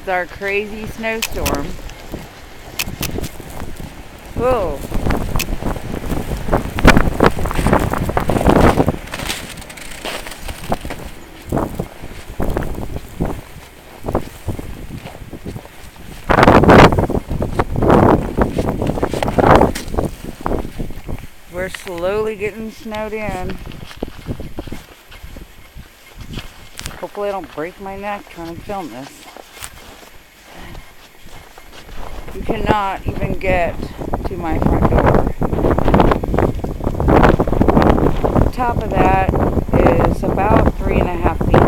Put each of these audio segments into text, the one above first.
is our crazy snowstorm. Whoa. We're slowly getting snowed in. Hopefully I don't break my neck trying to film this. You cannot even get to my front door. The top of that is about 3.5 feet.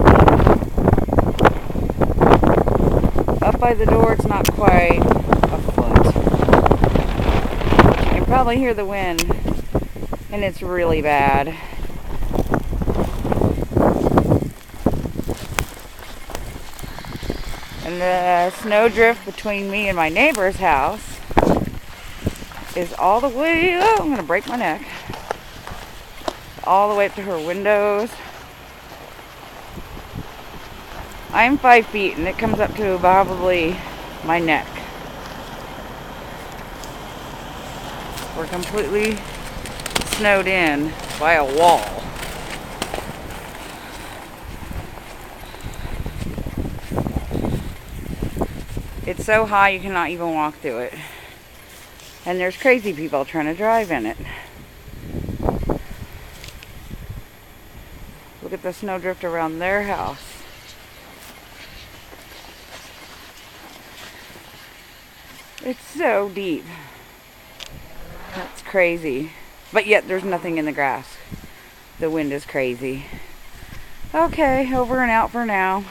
Up by the door it's not quite a foot. You can probably hear the wind, and it's really bad. And the snowdrift between me and my neighbor's house is all the way, oh, I'm going to break my neck, all the way up to her windows. I'm 5 feet and it comes up to probably my neck. We're completely snowed in by a wall. It's so high you cannot even walk through it. And there's crazy people trying to drive in it. Look at the snowdrift around their house. It's so deep. That's crazy. But yet there's nothing in the grass. The wind is crazy. Okay, over and out for now.